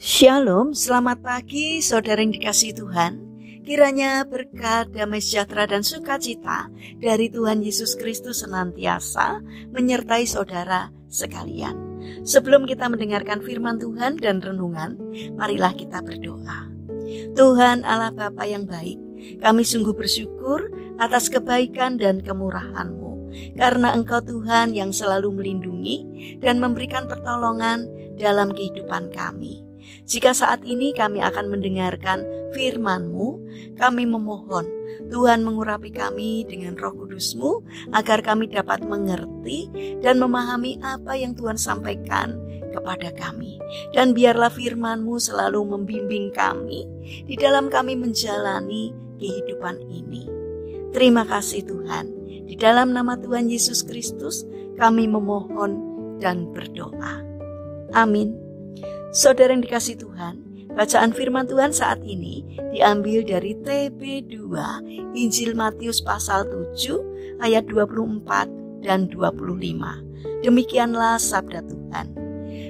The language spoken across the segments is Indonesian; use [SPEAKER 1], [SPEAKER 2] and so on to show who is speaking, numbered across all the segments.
[SPEAKER 1] Shalom, selamat pagi saudara yang dikasihi Tuhan. Kiranya berkat, damai sejahtera dan sukacita dari Tuhan Yesus Kristus senantiasa menyertai saudara sekalian. Sebelum kita mendengarkan firman Tuhan dan renungan, marilah kita berdoa. Tuhan Allah Bapa yang baik, kami sungguh bersyukur atas kebaikan dan kemurahan-Mu, karena Engkau Tuhan yang selalu melindungi dan memberikan pertolongan dalam kehidupan kami. Jika saat ini kami akan mendengarkan firman-Mu, kami memohon Tuhan mengurapi kami dengan Roh Kudus-Mu agar kami dapat mengerti dan memahami apa yang Tuhan sampaikan kepada kami. Dan biarlah firman-Mu selalu membimbing kami di dalam kami menjalani kehidupan ini. Terima kasih Tuhan. Di dalam nama Tuhan Yesus Kristus kami memohon dan berdoa. Amin. Saudara yang dikasihi Tuhan, bacaan firman Tuhan saat ini diambil dari TB2 Injil Matius pasal 7 ayat 24 dan 25. Demikianlah sabda Tuhan.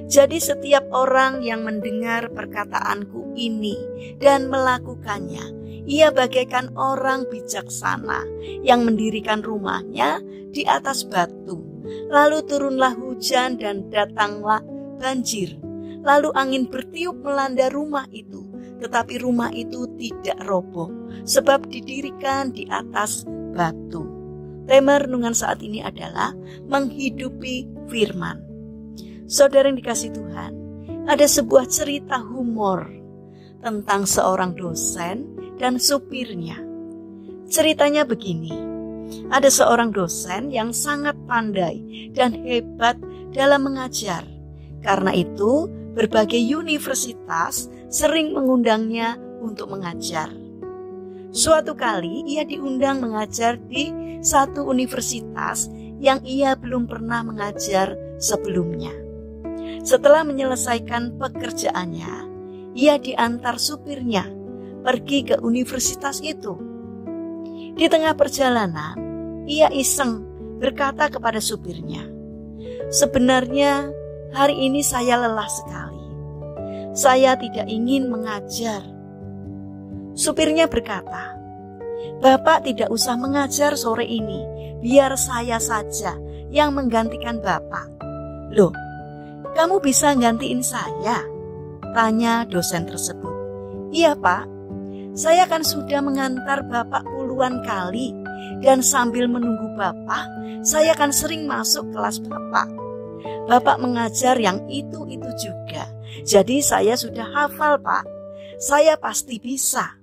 [SPEAKER 1] Jadi setiap orang yang mendengar perkataanku ini dan melakukannya, ia bagaikan orang bijaksana yang mendirikan rumahnya di atas batu. Lalu turunlah hujan dan datanglah banjir. Lalu angin bertiup melanda rumah itu, tetapi rumah itu tidak roboh, sebab didirikan di atas batu. Tema renungan saat ini adalah menghidupi firman. Saudara yang dikasihi Tuhan, ada sebuah cerita humor tentang seorang dosen dan supirnya. Ceritanya begini, ada seorang dosen yang sangat pandai dan hebat dalam mengajar. Karena itu, berbagai universitas sering mengundangnya untuk mengajar. Suatu kali ia diundang mengajar di satu universitas yang ia belum pernah mengajar sebelumnya. Setelah menyelesaikan pekerjaannya, ia diantar supirnya pergi ke universitas itu. Di tengah perjalanan, ia iseng berkata kepada supirnya, "Sebenarnya hari ini saya lelah sekali. Saya tidak ingin mengajar." Supirnya berkata, "Bapak tidak usah mengajar sore ini. Biar saya saja yang menggantikan Bapak." "Loh, kamu bisa gantiin saya?" tanya dosen tersebut. "Iya Pak, saya kan sudah mengantar Bapak puluhan kali. Dan sambil menunggu Bapak, saya kan sering masuk kelas Bapak. Bapak mengajar yang itu-itu juga. Jadi saya sudah hafal Pak. Saya pasti bisa.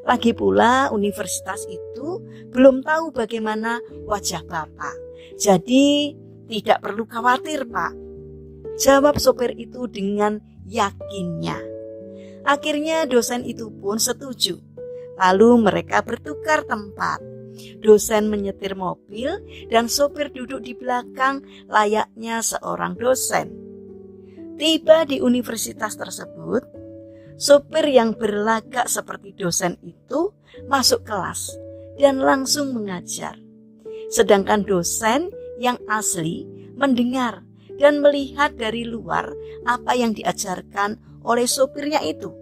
[SPEAKER 1] Lagi pula universitas itu belum tahu bagaimana wajah Bapak. Jadi tidak perlu khawatir Pak." Jawab sopir itu dengan yakinnya. Akhirnya dosen itu pun setuju. Lalu mereka bertukar tempat. Dosen menyetir mobil dan sopir duduk di belakang layaknya seorang dosen. Tiba di universitas tersebut, sopir yang berlagak seperti dosen itu masuk kelas dan langsung mengajar. Sedangkan dosen yang asli mendengar dan melihat dari luar apa yang diajarkan oleh sopirnya itu.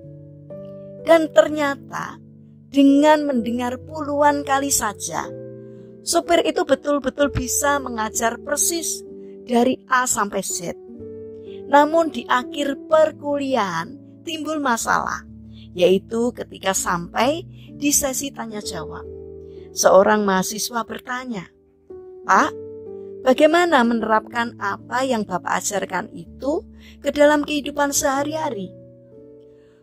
[SPEAKER 1] Dan ternyata dengan mendengar puluhan kali saja, sopir itu betul-betul bisa mengajar persis dari A sampai Z. Namun di akhir perkuliahan timbul masalah, yaitu ketika sampai di sesi tanya jawab. Seorang mahasiswa bertanya, "Pak, bagaimana menerapkan apa yang Bapak ajarkan itu ke dalam kehidupan sehari-hari?"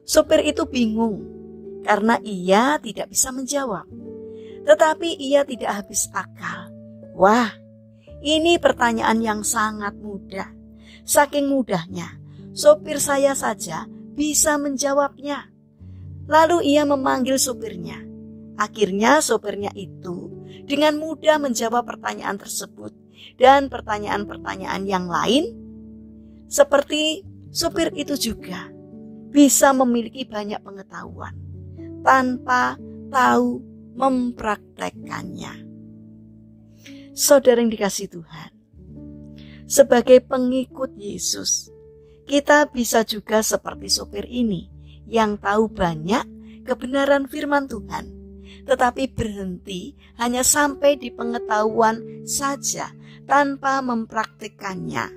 [SPEAKER 1] Sopir itu bingung karena ia tidak bisa menjawab. Tetapi ia tidak habis akal. Wah, ini pertanyaan yang sangat mudah. Saking mudahnya, sopir saya saja bisa menjawabnya. Lalu ia memanggil sopirnya. Akhirnya sopirnya itu dengan mudah menjawab pertanyaan tersebut dan pertanyaan-pertanyaan yang lain. Seperti sopir itu juga bisa memiliki banyak pengetahuan tanpa tahu mempraktekkannya. Saudara yang dikasihi Tuhan, sebagai pengikut Yesus, Kita bisa juga seperti sopir ini yang tahu banyak kebenaran firman Tuhan, tetapi berhenti hanya sampai di pengetahuan saja tanpa mempraktikkannya.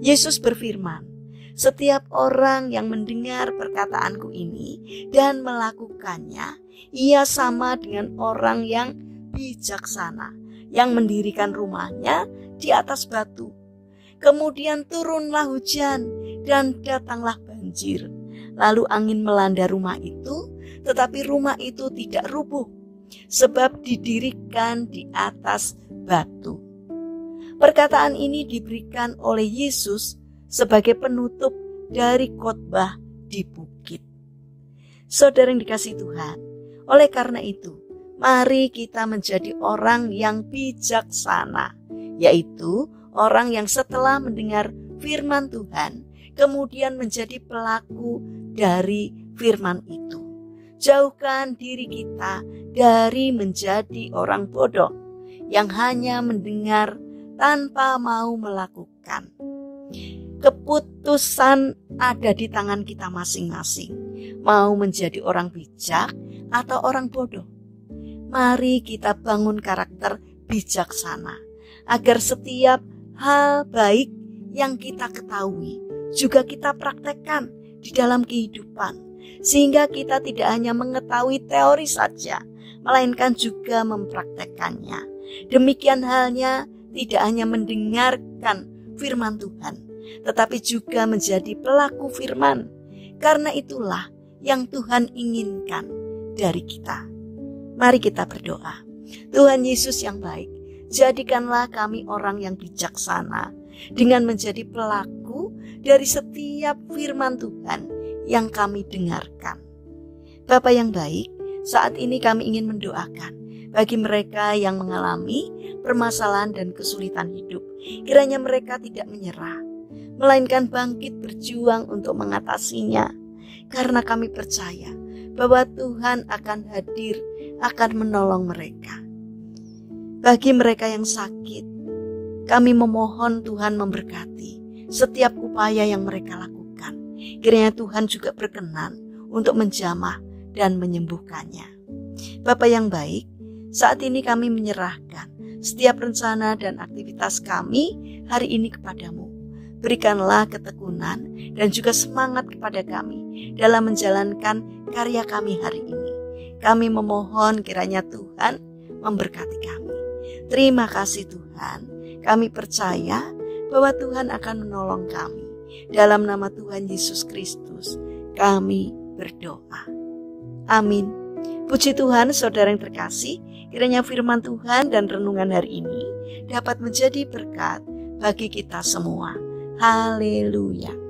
[SPEAKER 1] Yesus berfirman, "Setiap orang yang mendengar perkataanku ini dan melakukannya, ia sama dengan orang yang bijaksana yang mendirikan rumahnya di atas batu. Kemudian turunlah hujan dan datanglah banjir. Lalu angin melanda rumah itu, tetapi rumah itu tidak rubuh, sebab didirikan di atas batu." Perkataan ini diberikan oleh Yesus sebagai penutup dari khotbah di bukit. Saudara yang dikasihi Tuhan, oleh karena itu, mari kita menjadi orang yang bijaksana, yaitu orang yang setelah mendengar firman Tuhan, kemudian menjadi pelaku dari firman itu. Jauhkan diri kita dari menjadi orang bodoh yang hanya mendengar tanpa mau melakukan. Keputusan ada di tangan kita masing-masing, mau menjadi orang bijak atau orang bodoh. Mari kita bangun karakter bijaksana, agar setiap hal baik yang kita ketahui juga kita praktekkan di dalam kehidupan, sehingga kita tidak hanya mengetahui teori saja, melainkan juga mempraktekkannya. Demikian halnya tidak hanya mendengarkan firman Tuhan, tetapi juga menjadi pelaku firman. Karena itulah yang Tuhan inginkan dari kita. Mari kita berdoa. Tuhan Yesus yang baik, jadikanlah kami orang yang bijaksana dengan menjadi pelaku dari setiap firman Tuhan yang kami dengarkan. Bapa yang baik, saat ini kami ingin mendoakan bagi mereka yang mengalami permasalahan dan kesulitan hidup. Kiranya mereka tidak menyerah, melainkan bangkit berjuang untuk mengatasinya. Karena kami percaya bahwa Tuhan akan hadir, akan menolong mereka. Bagi mereka yang sakit, kami memohon Tuhan memberkati setiap upaya yang mereka lakukan. Kiranya Tuhan juga berkenan untuk menjamah dan menyembuhkannya. Bapa yang baik, saat ini kami menyerahkan setiap rencana dan aktivitas kami hari ini kepadamu. Berikanlah ketekunan dan juga semangat kepada kami dalam menjalankan karya kami hari ini. Kami memohon kiranya Tuhan memberkati kami. Terima kasih Tuhan, kami percaya bahwa Tuhan akan menolong kami. Dalam nama Tuhan Yesus Kristus, kami berdoa. Amin. Puji Tuhan, saudara yang terkasih, kiranya firman Tuhan dan renungan hari ini dapat menjadi berkat bagi kita semua. Haleluya.